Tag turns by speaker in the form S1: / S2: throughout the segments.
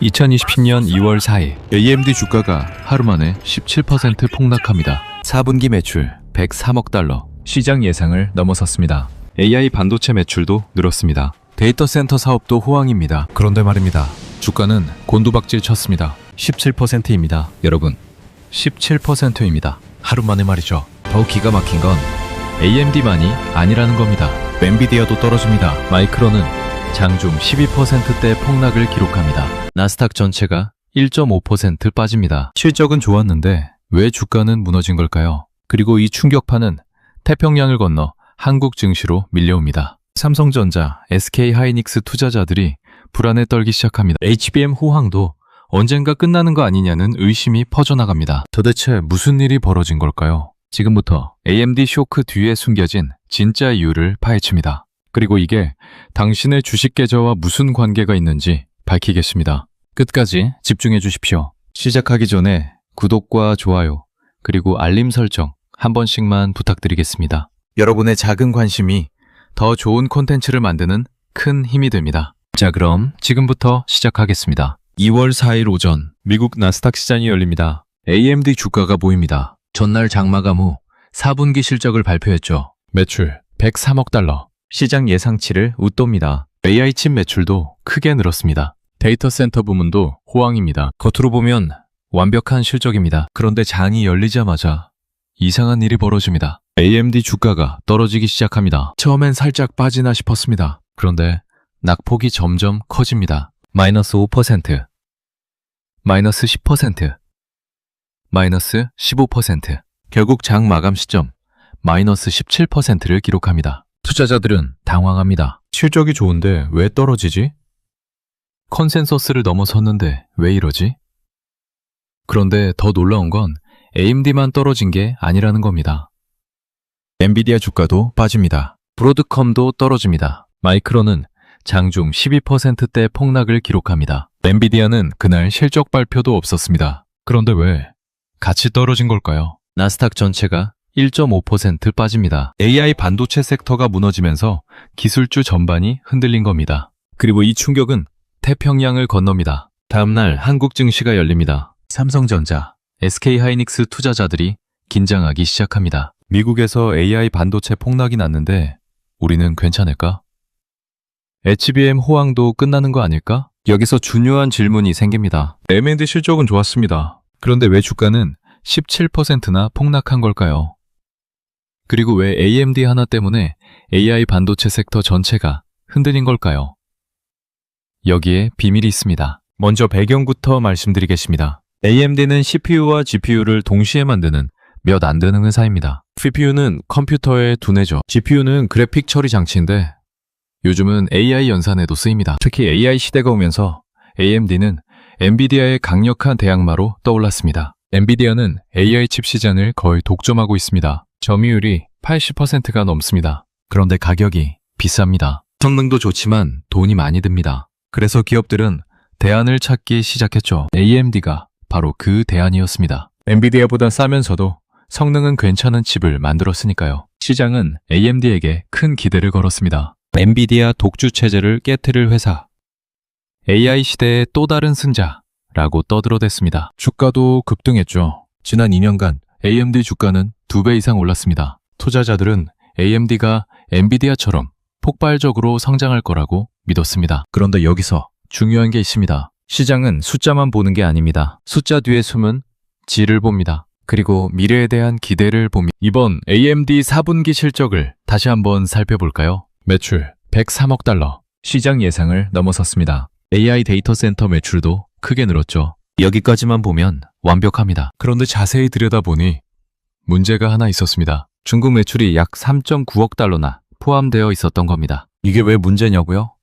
S1: 2020년 2월 4일 AMD 주가가 하루 만에 17% 폭락합니다. 4분기 매출 103억 달러, 시장 예상을 넘어섰습니다. AI 반도체 매출도 늘었습니다. 데이터 센터 사업도 호황입니다. 그런데 말입니다. 주가는 곤두박질 쳤습니다. 17%입니다. 여러분, 17%입니다. 하루 만에 말이죠. 더욱 기가 막힌 건 AMD만이 아니라는 겁니다. 엔비디아도 떨어집니다. 마이크론은 장중 12%대 폭락을 기록합니다. 나스닥 전체가 1.5% 빠집니다. 실적은 좋았는데 왜 주가는 무너진 걸까요? 그리고 이 충격파는 태평양을 건너 한국 증시로 밀려옵니다. 삼성전자, SK하이닉스 투자자들이 불안에 떨기 시작합니다. HBM 호황도 언젠가 끝나는 거 아니냐는 의심이 퍼져나갑니다. 도대체 무슨 일이 벌어진 걸까요? 지금부터 AMD 쇼크 뒤에 숨겨진 진짜 이유를 파헤칩니다. 그리고 이게 당신의 주식 계좌와 무슨 관계가 있는지 밝히겠습니다. 끝까지 집중해 주십시오. 시작하기 전에 구독과 좋아요, 그리고 알림 설정 한 번씩만 부탁드리겠습니다. 여러분의 작은 관심이 더 좋은 콘텐츠를 만드는 큰 힘이 됩니다. 자, 그럼 지금부터 시작하겠습니다. 2월 4일 오전 미국 나스닥 시장이 열립니다. AMD 주가가 보입니다. 전날 장마감 후 4분기 실적을 발표했죠. 매출 103억 달러, 시장 예상치를 웃돕니다. AI 칩 매출도 크게 늘었습니다. 데이터 센터 부문도 호황입니다. 겉으로 보면 완벽한 실적입니다. 그런데 장이 열리자마자 이상한 일이 벌어집니다. AMD 주가가 떨어지기 시작합니다. 처음엔 살짝 빠지나 싶었습니다. 그런데 낙폭이 점점 커집니다. 마이너스 5%, 마이너스 10%, 마이너스 15%, 결국 장 마감 시점 마이너스 17%를 기록합니다. 투자자들은 당황합니다. 실적이 좋은데 왜 떨어지지? 컨센서스를 넘어섰는데 왜 이러지? 그런데 더 놀라운 건 AMD만 떨어진 게 아니라는 겁니다. 엔비디아 주가도 빠집니다. 브로드컴도 떨어집니다. 마이크론은 장중 12%대 폭락을 기록합니다. 엔비디아는 그날 실적 발표도 없었습니다. 그런데 왜 같이 떨어진 걸까요? 나스닥 전체가 1.5% 빠집니다. AI 반도체 섹터가 무너지면서 기술주 전반이 흔들린 겁니다. 그리고 이 충격은 태평양을 건넙니다. 다음날 한국 증시가 열립니다. 삼성전자, SK하이닉스 투자자들이 긴장하기 시작합니다. 미국에서 AI 반도체 폭락이 났는데 우리는 괜찮을까? HBM 호황도 끝나는 거 아닐까? 여기서 중요한 질문이 생깁니다. AMD 실적은 좋았습니다. 그런데 왜 주가는 17%나 폭락한 걸까요? 그리고 왜 AMD 하나 때문에 AI 반도체 섹터 전체가 흔들린 걸까요? 여기에 비밀이 있습니다. 먼저 배경부터 말씀드리겠습니다. AMD는 CPU와 GPU를 동시에 만드는 몇 안 되는 회사입니다. CPU는 컴퓨터의 두뇌죠. GPU는 그래픽 처리 장치인데 요즘은 AI 연산에도 쓰입니다. 특히 AI 시대가 오면서 AMD는 엔비디아의 강력한 대항마로 떠올랐습니다. 엔비디아는 AI 칩 시장을 거의 독점하고 있습니다. 점유율이 80%가 넘습니다. 그런데 가격이 비쌉니다. 성능도 좋지만 돈이 많이 듭니다. 그래서 기업들은 대안을 찾기 시작했죠. AMD가 바로 그 대안이었습니다. 엔비디아보다 싸면서도 성능은 괜찮은 칩을 만들었으니까요. 시장은 AMD에게 큰 기대를 걸었습니다. 엔비디아 독주 체제를 깨트릴 회사, AI 시대의 또 다른 승자라고 떠들어댔습니다. 주가도 급등했죠. 지난 2년간 AMD 주가는 2배 이상 올랐습니다. 투자자들은 AMD가 엔비디아처럼 폭발적으로 성장할 거라고 믿었습니다. 그런데 여기서 중요한 게 있습니다. 시장은 숫자만 보는 게 아닙니다. 숫자 뒤에 숨은 질을 봅니다. 그리고 미래에 대한 기대를 봅니다. 이번 AMD 4분기 실적을 다시 한번 살펴볼까요? 매출 103억 달러, 시장 예상을 넘어섰습니다. AI 데이터 센터 매출도 크게 늘었죠. 여기까지만 보면 완벽합니다. 그런데 자세히 들여다보니 문제가 하나 있었습니다. 중국 매출이 약 3.9억 달러나 포함되어 있었던 겁니다. 이게 왜 문제냐고요?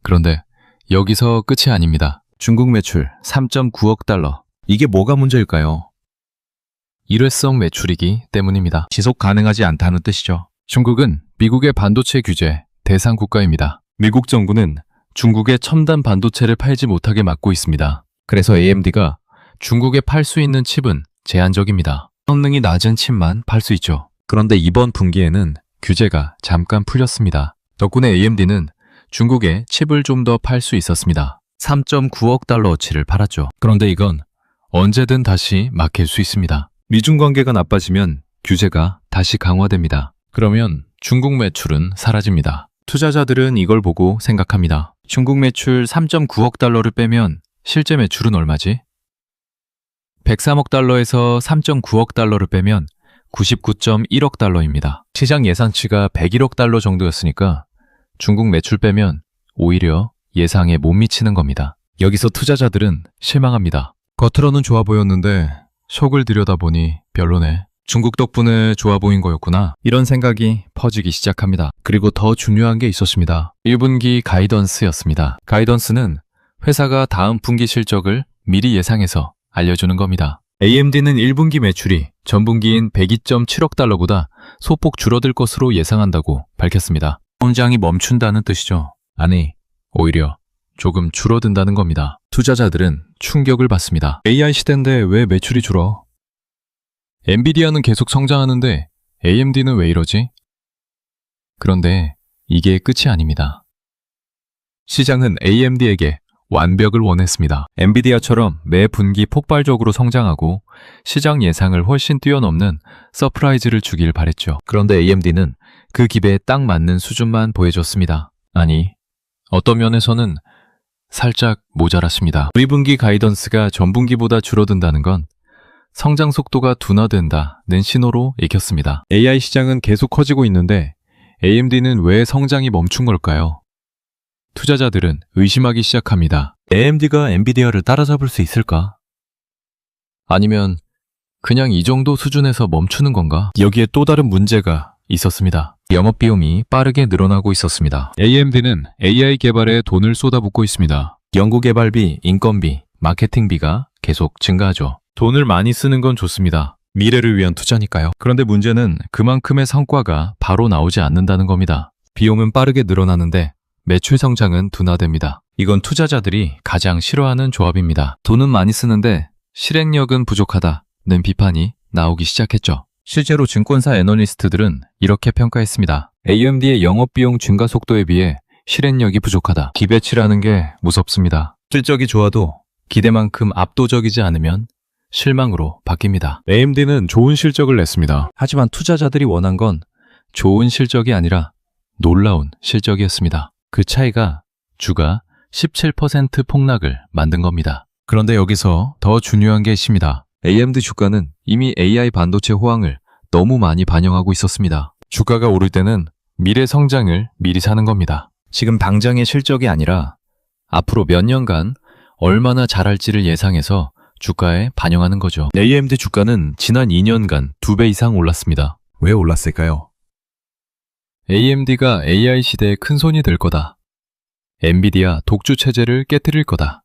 S1: 그런데 여기서 끝이 아닙니다. 중국 매출 3.9억 달러. 이게 뭐가 문제일까요? 일회성 매출이기 때문입니다. 지속 가능하지 않다는 뜻이죠. 중국은 미국의 반도체 규제 대상 국가입니다. 미국 정부는 중국의 첨단 반도체를 팔지 못하게 막고 있습니다. 그래서 AMD가 중국에 팔 수 있는 칩은 제한적입니다. 성능이 낮은 칩만 팔 수 있죠. 그런데 이번 분기에는 규제가 잠깐 풀렸습니다. 덕분에 AMD는 중국에 칩을 좀 더 팔 수 있었습니다. 3.9억 달러어치를 팔았죠. 그런데 이건 언제든 다시 막힐 수 있습니다. 미중 관계가 나빠지면 규제가 다시 강화됩니다. 그러면 중국 매출은 사라집니다. 투자자들은 이걸 보고 생각합니다. 중국 매출 3.9억 달러를 빼면 실제 매출은 얼마지? 103억 달러에서 3.9억 달러를 빼면 99.1억 달러입니다. 시장 예상치가 101억 달러 정도였으니까 중국 매출 빼면 오히려 예상에 못 미치는 겁니다. 여기서 투자자들은 실망합니다. 겉으로는 좋아 보였는데 속을 들여다보니 별로네. 중국 덕분에 좋아 보인 거였구나. 이런 생각이 퍼지기 시작합니다. 그리고 더 중요한 게 있었습니다. 1분기 가이던스였습니다. 가이던스는 회사가 다음 분기 실적을 미리 예상해서 알려주는 겁니다. AMD는 1분기 매출이 전분기인 102.7억 달러보다 소폭 줄어들 것으로 예상한다고 밝혔습니다. 성장이 멈춘다는 뜻이죠. 아니, 오히려 조금 줄어든다는 겁니다. 투자자들은 충격을 받습니다. AI 시대인데 왜 매출이 줄어? 엔비디아는 계속 성장하는데 AMD는 왜 이러지? 그런데 이게 끝이 아닙니다. 시장은 AMD에게 완벽을 원했습니다. 엔비디아처럼 매 분기 폭발적으로 성장하고 시장 예상을 훨씬 뛰어넘는 서프라이즈를 주길 바랬죠. 그런데 AMD는 그 기대에 딱 맞는 수준만 보여줬습니다. 아니, 어떤 면에서는 살짝 모자랐습니다. 우리 분기 가이던스가 전분기보다 줄어든다는 건 성장 속도가 둔화된다는 신호로 읽혔습니다. AI 시장은 계속 커지고 있는데 AMD는 왜 성장이 멈춘 걸까요? 투자자들은 의심하기 시작합니다. AMD가 엔비디아를 따라잡을 수 있을까? 아니면 그냥 이 정도 수준에서 멈추는 건가? 여기에 또 다른 문제가 있었습니다. 영업비용이 빠르게 늘어나고 있었습니다. AMD는 AI 개발에 돈을 쏟아붓고 있습니다. 연구개발비, 인건비, 마케팅비가 계속 증가하죠. 돈을 많이 쓰는 건 좋습니다. 미래를 위한 투자니까요. 그런데 문제는 그만큼의 성과가 바로 나오지 않는다는 겁니다. 비용은 빠르게 늘어나는데 매출 성장은 둔화됩니다. 이건 투자자들이 가장 싫어하는 조합입니다. 돈은 많이 쓰는데 실행력은 부족하다는 비판이 나오기 시작했죠. 실제로 증권사 애널리스트들은 이렇게 평가했습니다. AMD의 영업비용 증가 속도에 비해 실행력이 부족하다. 기대치라는 게 무섭습니다. 실적이 좋아도 기대만큼 압도적이지 않으면 실망으로 바뀝니다. AMD는 좋은 실적을 냈습니다. 하지만 투자자들이 원한 건 좋은 실적이 아니라 놀라운 실적이었습니다. 그 차이가 주가 17% 폭락을 만든 겁니다. 그런데 여기서 더 중요한 게 있습니다. AMD 주가는 이미 AI 반도체 호황을 너무 많이 반영하고 있었습니다. 주가가 오를 때는 미래 성장을 미리 사는 겁니다. 지금 당장의 실적이 아니라 앞으로 몇 년간 얼마나 잘할지를 예상해서 주가에 반영하는 거죠. AMD 주가는 지난 2년간 2배 이상 올랐습니다. 왜 올랐을까요? AMD가 AI 시대의 큰손이 될 거다. 엔비디아 독주 체제를 깨뜨릴 거다.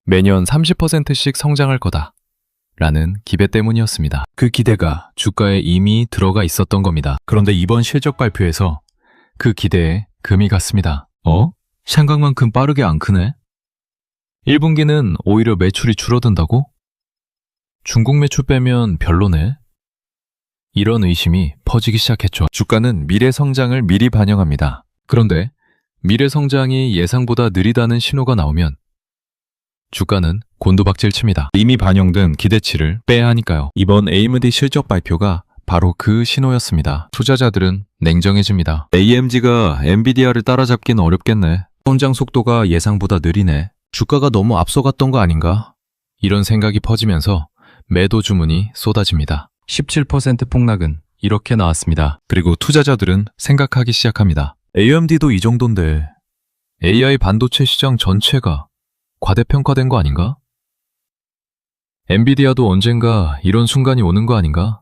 S1: 매년 30%씩 성장할 거다. 라는 기대 때문이었습니다. 그 기대가 주가에 이미 들어가 있었던 겁니다. 그런데 이번 실적 발표에서 그 기대에 금이 갔습니다. 생각만큼 빠르게 안 크네? 1분기는 오히려 매출이 줄어든다고? 중국 매출 빼면 별로네? 이런 의심이 퍼지기 시작했죠. 주가는 미래 성장을 미리 반영합니다. 그런데 미래 성장이 예상보다 느리다는 신호가 나오면 주가는 곤두박질 칩니다. 이미 반영된 기대치를 빼야 하니까요. 이번 AMD 실적 발표가 바로 그 신호였습니다. 투자자들은 냉정해집니다. AMD가 엔비디아를 따라잡기는 어렵겠네. 성장 속도가 예상보다 느리네. 주가가 너무 앞서갔던 거 아닌가? 이런 생각이 퍼지면서 매도 주문이 쏟아집니다. 17% 폭락은 이렇게 나왔습니다. 그리고 투자자들은 생각하기 시작합니다. AMD도 이 정도인데 AI 반도체 시장 전체가 과대평가된 거 아닌가? 엔비디아도 언젠가 이런 순간이 오는 거 아닌가?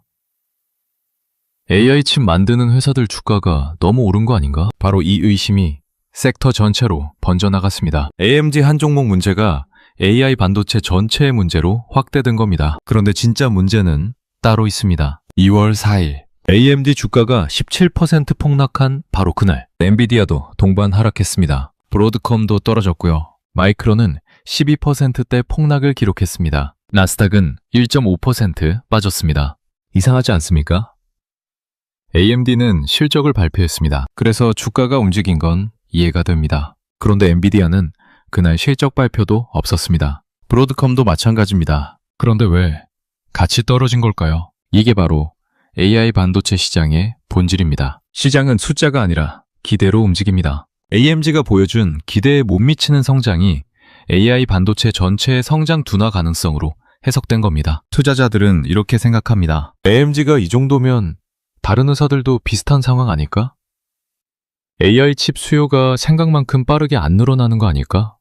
S1: AI 칩 만드는 회사들 주가가 너무 오른 거 아닌가? 바로 이 의심이 섹터 전체로 번져나갔습니다. AMD 한 종목 문제가 AI 반도체 전체의 문제로 확대된 겁니다. 그런데 진짜 문제는 따로 있습니다. 2월 4일 AMD 주가가 17% 폭락한 바로 그날 엔비디아도 동반 하락했습니다. 브로드컴도 떨어졌고요. 마이크론은 12%대 폭락을 기록했습니다. 나스닥은 1.5% 빠졌습니다. 이상하지 않습니까? AMD는 실적을 발표했습니다. 그래서 주가가 움직인 건 이해가 됩니다. 그런데 엔비디아는 그날 실적 발표도 없었습니다. 브로드컴도 마찬가지입니다. 그런데 왜 같이 떨어진 걸까요? 이게 바로 AI 반도체 시장의 본질입니다. 시장은 숫자가 아니라 기대로 움직입니다. AMG가 보여준 기대에 못 미치는 성장이 AI 반도체 전체의 성장 둔화 가능성으로 해석된 겁니다. 투자자들은 이렇게 생각합니다. AMG가 이 정도면 다른 회사들도 비슷한 상황 아닐까? AI 칩 수요가 생각만큼 빠르게 안 늘어나는 거 아닐까?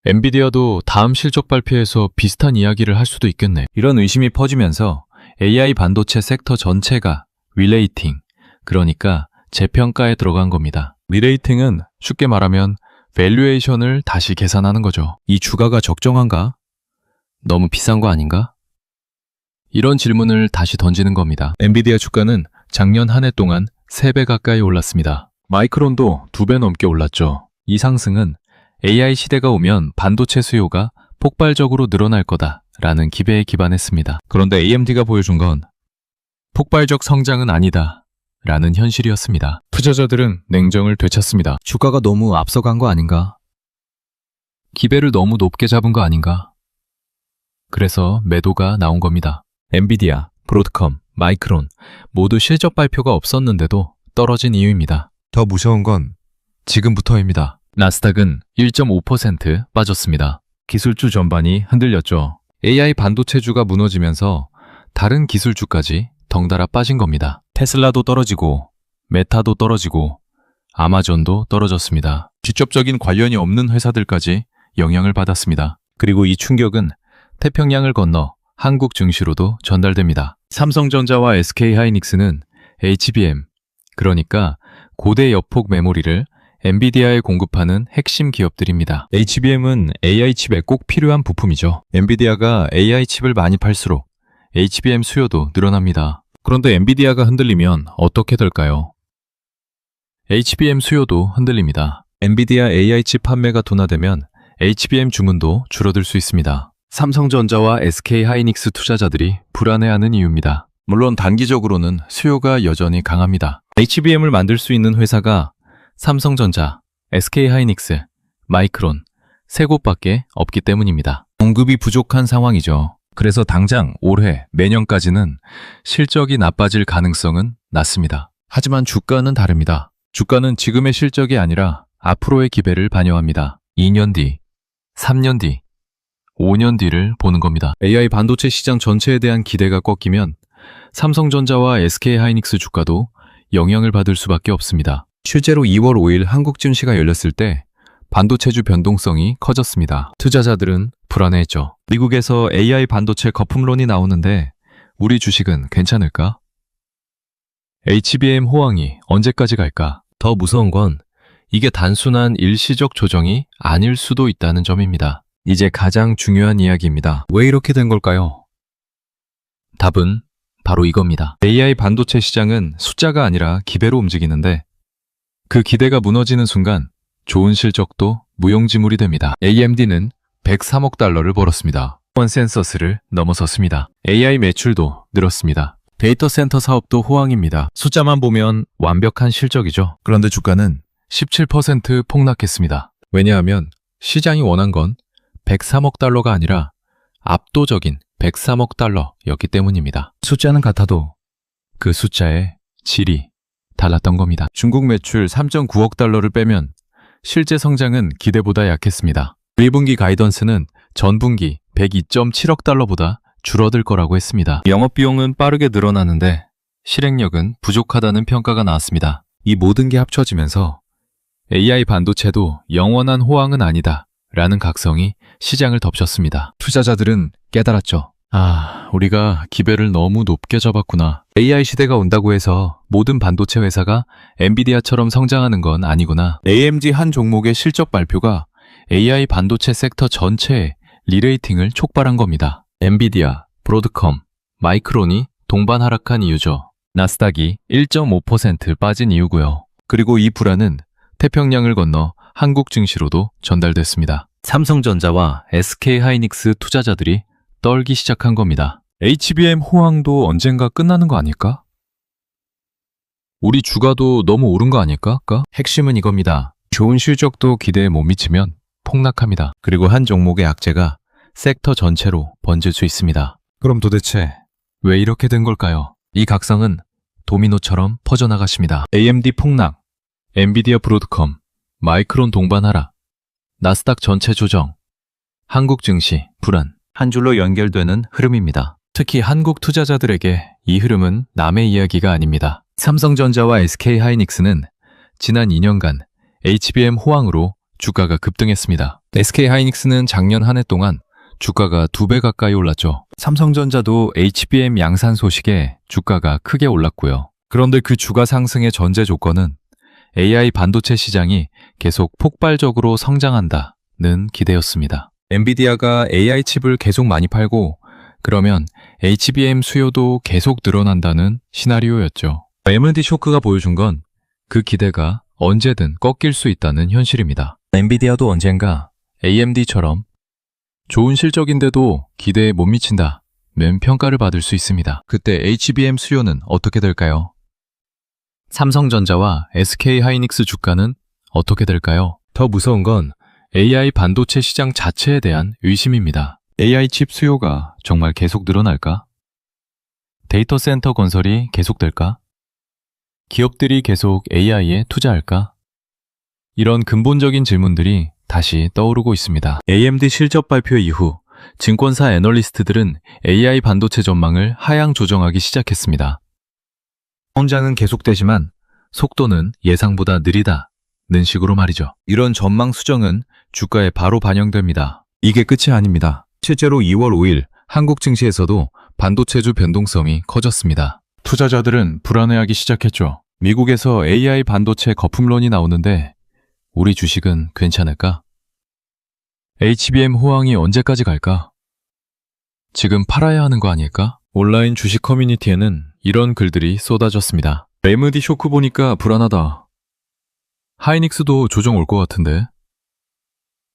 S1: 엔비디아도 다음 실적 발표에서 비슷한 이야기를 할 수도 있겠네. 이런 의심이 퍼지면서 AI 반도체 섹터 전체가 리레이팅, 그러니까 재평가에 들어간 겁니다. 리레이팅은 쉽게 말하면 밸류에이션을 다시 계산하는 거죠. 이 주가가 적정한가? 너무 비싼 거 아닌가? 이런 질문을 다시 던지는 겁니다. 엔비디아 주가는 작년 한 해 동안 3배 가까이 올랐습니다. 마이크론도 2배 넘게 올랐죠. 이 상승은 AI 시대가 오면 반도체 수요가 폭발적으로 늘어날 거다라는 기대에 기반했습니다. 그런데 AMD가 보여준 건 폭발적 성장은 아니다 라는 현실이었습니다. 투자자들은 냉정을 되찾습니다. 주가가 너무 앞서간 거 아닌가? 기대를 너무 높게 잡은 거 아닌가? 그래서 매도가 나온 겁니다. 엔비디아, 브로드컴, 마이크론 모두 실적 발표가 없었는데도 떨어진 이유입니다. 더 무서운 건 지금부터입니다. 나스닥은 1.5% 빠졌습니다. 기술주 전반이 흔들렸죠. AI 반도체주가 무너지면서 다른 기술주까지 덩달아 빠진 겁니다. 테슬라도 떨어지고 메타도 떨어지고 아마존도 떨어졌습니다. 직접적인 관련이 없는 회사들까지 영향을 받았습니다. 그리고 이 충격은 태평양을 건너 한국 증시로도 전달됩니다. 삼성전자와 SK하이닉스는 HBM, 그러니까 고대 여폭 메모리를 엔비디아에 공급하는 핵심 기업들입니다. HBM은 AI 칩에 꼭 필요한 부품이죠. 엔비디아가 AI 칩을 많이 팔수록 HBM 수요도 늘어납니다. 그런데 엔비디아가 흔들리면 어떻게 될까요? HBM 수요도 흔들립니다. 엔비디아 AI 칩 판매가 둔화되면 HBM 주문도 줄어들 수 있습니다. 삼성전자와 SK하이닉스 투자자들이 불안해하는 이유입니다. 물론 단기적으로는 수요가 여전히 강합니다. HBM을 만들 수 있는 회사가 삼성전자, SK하이닉스, 마이크론 세 곳밖에 없기 때문입니다. 공급이 부족한 상황이죠. 그래서 당장 올해, 내년까지는 실적이 나빠질 가능성은 낮습니다. 하지만 주가는 다릅니다. 주가는 지금의 실적이 아니라 앞으로의 기회를 반영합니다. 2년 뒤, 3년 뒤, 5년 뒤를 보는 겁니다. AI 반도체 시장 전체에 대한 기대가 꺾이면 삼성전자와 SK하이닉스 주가도 영향을 받을 수밖에 없습니다. 실제로 2월 5일 한국 증시가 열렸을 때 반도체주 변동성이 커졌습니다. 투자자들은 불안해했죠. 미국에서 AI 반도체 거품론이 나오는데 우리 주식은 괜찮을까? HBM 호황이 언제까지 갈까? 더 무서운 건 이게 단순한 일시적 조정이 아닐 수도 있다는 점입니다. 이제 가장 중요한 이야기입니다. 왜 이렇게 된 걸까요? 답은 바로 이겁니다. AI 반도체 시장은 숫자가 아니라 기대로 움직이는데 그 기대가 무너지는 순간 좋은 실적도 무용지물이 됩니다. AMD는 103억 달러를 벌었습니다. 컨센서스를 넘어섰습니다. AI 매출도 늘었습니다. 데이터 센터 사업도 호황입니다. 숫자만 보면 완벽한 실적이죠. 그런데 주가는 17% 폭락했습니다. 왜냐하면 시장이 원한 건 103억 달러가 아니라 압도적인 103억 달러였기 때문입니다. 숫자는 같아도 그 숫자의 질이 달랐던 겁니다. 중국 매출 3.9억 달러를 빼면 실제 성장은 기대보다 약했습니다. 1분기 가이던스는 전분기 102.7억 달러보다 줄어들 거라고 했습니다. 영업비용은 빠르게 늘어나는데 실행력은 부족하다는 평가가 나왔습니다. 이 모든 게 합쳐지면서 AI 반도체도 영원한 호황은 아니다 라는 각성이 시장을 덮쳤습니다. 투자자들은 깨달았죠. 우리가 기대를 너무 높게 잡았구나. AI 시대가 온다고 해서 모든 반도체 회사가 엔비디아처럼 성장하는 건 아니구나. AMD 한 종목의 실적 발표가 AI 반도체 섹터 전체에 리레이팅을 촉발한 겁니다. 엔비디아, 브로드컴, 마이크론이 동반 하락한 이유죠. 나스닥이 1.5% 빠진 이유고요. 그리고 이 불안은 태평양을 건너 한국 증시로도 전달됐습니다. 삼성전자와 SK하이닉스 투자자들이 떨기 시작한 겁니다. HBM 호황도 언젠가 끝나는 거 아닐까? 우리 주가도 너무 오른 거 아닐까? 핵심은 이겁니다. 좋은 실적도 기대에 못 미치면 폭락합니다. 그리고 한 종목의 악재가 섹터 전체로 번질 수 있습니다. 그럼 도대체 왜 이렇게 된 걸까요? 이 각성은 도미노처럼 퍼져나가십니다. AMD 폭락, 엔비디아 브로드컴, 마이크론 동반 하락, 나스닥 전체 조정, 한국 증시 불안, 한 줄로 연결되는 흐름입니다. 특히 한국 투자자들에게 이 흐름은 남의 이야기가 아닙니다. 삼성전자와 SK하이닉스는 지난 2년간 HBM 호황으로 주가가 급등했습니다. SK하이닉스는 작년 한 해 동안 주가가 2배 가까이 올랐죠. 삼성전자도 HBM 양산 소식에 주가가 크게 올랐고요. 그런데 그 주가 상승의 전제 조건은 AI 반도체 시장이 계속 폭발적으로 성장한다는 기대였습니다. 엔비디아가 AI 칩을 계속 많이 팔고 그러면 HBM 수요도 계속 늘어난다는 시나리오였죠. AMD 쇼크가 보여준 건 그 기대가 언제든 꺾일 수 있다는 현실입니다. 엔비디아도 언젠가 AMD처럼 좋은 실적인데도 기대에 못 미친다는 평가를 받을 수 있습니다. 그때 HBM 수요는 어떻게 될까요? 삼성전자와 SK하이닉스 주가는 어떻게 될까요? 더 무서운 건 AI 반도체 시장 자체에 대한 의심입니다. AI 칩 수요가 정말 계속 늘어날까? 데이터 센터 건설이 계속될까? 기업들이 계속 AI에 투자할까? 이런 근본적인 질문들이 다시 떠오르고 있습니다. AMD 실적 발표 이후 증권사 애널리스트들은 AI 반도체 전망을 하향 조정하기 시작했습니다. 성장은 계속되지만 속도는 예상보다 느리다는 식으로 말이죠. 이런 전망 수정은 주가에 바로 반영됩니다. 이게 끝이 아닙니다. 실제로 2월 5일 한국 증시에서도 반도체주 변동성이 커졌습니다. 투자자들은 불안해하기 시작했죠. 미국에서 AI 반도체 거품론이 나오는데 우리 주식은 괜찮을까? HBM 호황이 언제까지 갈까? 지금 팔아야 하는 거 아닐까? 온라인 주식 커뮤니티에는 이런 글들이 쏟아졌습니다. AMD 쇼크 보니까 불안하다. 하이닉스도 조정 올 것 같은데.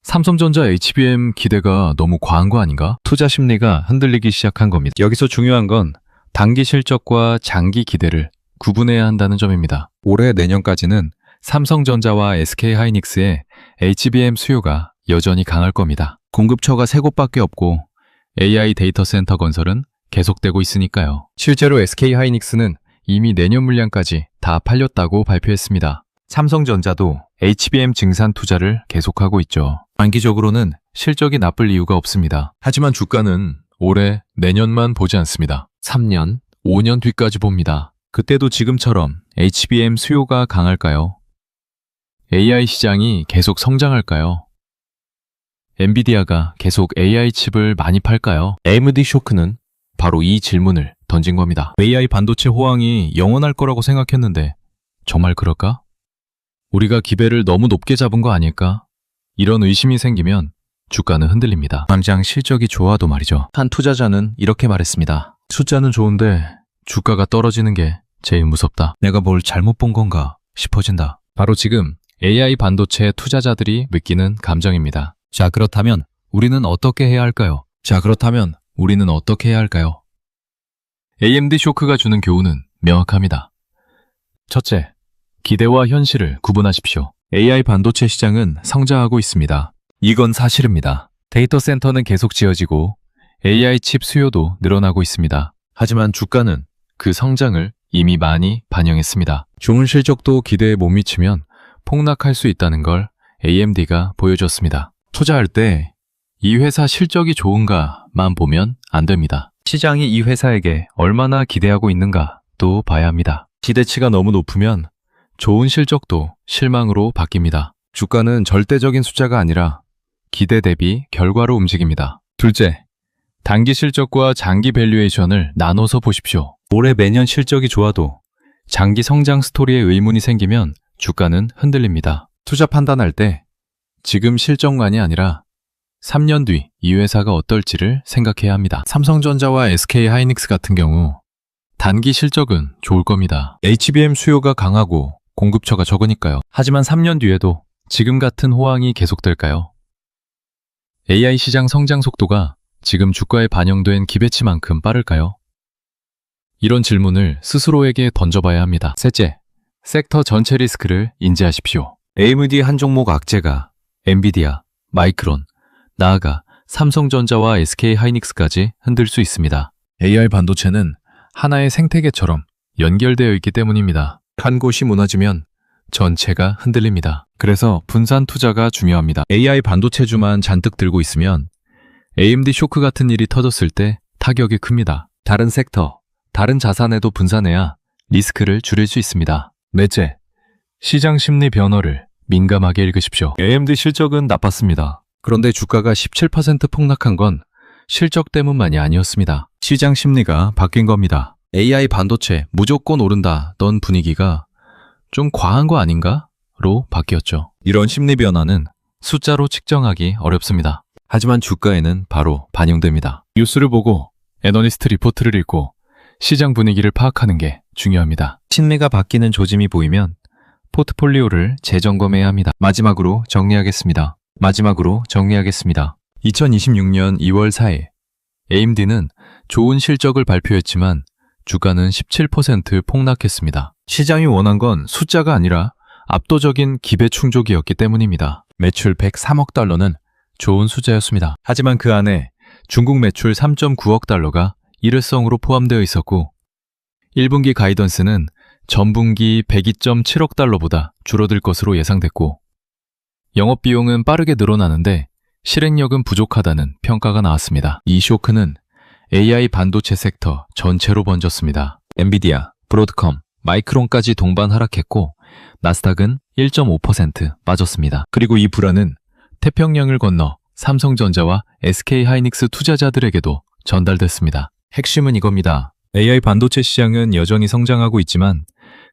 S1: 삼성전자 HBM 기대가 너무 과한 거 아닌가? 투자 심리가 흔들리기 시작한 겁니다. 여기서 중요한 건 단기 실적과 장기 기대를 구분해야 한다는 점입니다. 올해 내년까지는 삼성전자와 SK하이닉스의 HBM 수요가 여전히 강할 겁니다. 공급처가 세 곳밖에 없고 AI 데이터 센터 건설은 계속되고 있으니까요. 실제로 SK하이닉스는 이미 내년 물량까지 다 팔렸다고 발표했습니다. 삼성전자도 HBM 증산 투자를 계속하고 있죠. 단기적으로는 실적이 나쁠 이유가 없습니다. 하지만 주가는 올해, 내년만 보지 않습니다. 3년, 5년 뒤까지 봅니다. 그때도 지금처럼 HBM 수요가 강할까요? AI 시장이 계속 성장할까요? 엔비디아가 계속 AI 칩을 많이 팔까요? AMD 쇼크는 바로 이 질문을 던진 겁니다. AI 반도체 호황이 영원할 거라고 생각했는데 정말 그럴까? 우리가 기배를 너무 높게 잡은 거 아닐까? 이런 의심이 생기면 주가는 흔들립니다. 당장 실적이 좋아도 말이죠. 한 투자자는 이렇게 말했습니다. 숫자는 좋은데 주가가 떨어지는 게 제일 무섭다. 내가 뭘 잘못 본 건가 싶어진다. 바로 지금 AI 반도체 투자자들이 느끼는 감정입니다. 자, 그렇다면 우리는 어떻게 해야 할까요? AMD 쇼크가 주는 교훈은 명확합니다. 첫째, 기대와 현실을 구분하십시오. AI 반도체 시장은 성장하고 있습니다. 이건 사실입니다. 데이터 센터는 계속 지어지고 AI 칩 수요도 늘어나고 있습니다. 하지만 주가는 그 성장을 이미 많이 반영했습니다. 좋은 실적도 기대에 못 미치면 폭락할 수 있다는 걸 AMD가 보여줬습니다. 투자할 때 이 회사 실적이 좋은가만 보면 안 됩니다. 시장이 이 회사에게 얼마나 기대하고 있는가도 봐야 합니다. 기대치가 너무 높으면 좋은 실적도 실망으로 바뀝니다. 주가는 절대적인 숫자가 아니라 기대 대비 결과로 움직입니다. 둘째, 단기 실적과 장기 밸류에이션을 나눠서 보십시오. 올해 매년 실적이 좋아도 장기 성장 스토리에 의문이 생기면 주가는 흔들립니다. 투자 판단할 때 지금 실적만이 아니라 3년 뒤 이 회사가 어떨지를 생각해야 합니다. 삼성전자와 SK하이닉스 같은 경우 단기 실적은 좋을 겁니다. HBM 수요가 강하고 공급처가 적으니까요. 하지만 3년 뒤에도 지금 같은 호황이 계속될까요? AI 시장 성장 속도가 지금 주가에 반영된 기대치만큼 빠를까요? 이런 질문을 스스로에게 던져봐야 합니다. 셋째, 섹터 전체 리스크를 인지하십시오. AMD 한 종목 악재가 엔비디아, 마이크론, 나아가 삼성전자와 SK하이닉스까지 흔들 수 있습니다. AI 반도체는 하나의 생태계처럼 연결되어 있기 때문입니다. 한 곳이 무너지면 전체가 흔들립니다. 그래서 분산 투자가 중요합니다. AI 반도체주만 잔뜩 들고 있으면 AMD 쇼크 같은 일이 터졌을 때 타격이 큽니다. 다른 섹터, 다른 자산에도 분산해야 리스크를 줄일 수 있습니다. 넷째, 시장 심리 변화를 민감하게 읽으십시오. AMD 실적은 나빴습니다. 그런데 주가가 17% 폭락한 건 실적 때문만이 아니었습니다. 시장 심리가 바뀐 겁니다. AI 반도체 무조건 오른다던 분위기가 좀 과한 거 아닌가?로 바뀌었죠. 이런 심리 변화는 숫자로 측정하기 어렵습니다. 하지만 주가에는 바로 반영됩니다. 뉴스를 보고 애널리스트 리포트를 읽고 시장 분위기를 파악하는 게 중요합니다. 심리가 바뀌는 조짐이 보이면 포트폴리오를 재점검해야 합니다. 마지막으로 정리하겠습니다. 2026년 2월 4일 AMD는 좋은 실적을 발표했지만 주가는 17% 폭락했습니다. 시장이 원한 건 숫자가 아니라 압도적인 기배충족이었기 때문입니다. 매출 103억 달러는 좋은 숫자였습니다. 하지만 그 안에 중국 매출 3.9억 달러가 일회성으로 포함되어 있었고 1분기 가이던스는 전분기 102.7억 달러보다 줄어들 것으로 예상됐고 영업비용은 빠르게 늘어나는데 실행력은 부족하다는 평가가 나왔습니다. 이 쇼크는 AI 반도체 섹터 전체로 번졌습니다. 엔비디아, 브로드컴, 마이크론까지 동반 하락했고 나스닥은 1.5% 빠졌습니다. 그리고 이 불안은 태평양을 건너 삼성전자와 SK하이닉스 투자자들에게도 전달됐습니다. 핵심은 이겁니다. AI 반도체 시장은 여전히 성장하고 있지만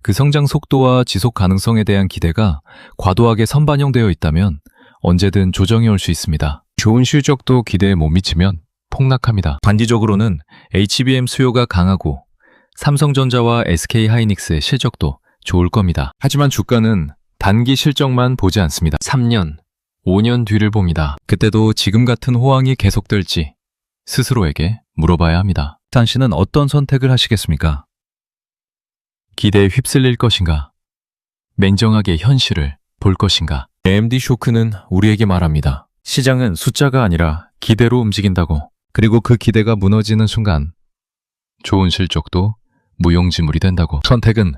S1: 그 성장 속도와 지속 가능성에 대한 기대가 과도하게 선반영되어 있다면 언제든 조정이 올 수 있습니다. 좋은 실적도 기대에 못 미치면 폭락합니다. 단기적으로는 HBM 수요가 강하고 삼성전자와 SK하이닉스의 실적도 좋을 겁니다. 하지만 주가는 단기 실적만 보지 않습니다. 3년, 5년 뒤를 봅니다. 그때도 지금 같은 호황이 계속될지 스스로에게 물어봐야 합니다. 당신은 어떤 선택을 하시겠습니까? 기대에 휩쓸릴 것인가? 냉정하게 현실을 볼 것인가? AMD 쇼크는 우리에게 말합니다. 시장은 숫자가 아니라 기대로 움직인다고. 그리고 그 기대가 무너지는 순간 좋은 실적도 무용지물이 된다고. 선택은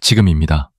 S1: 지금입니다.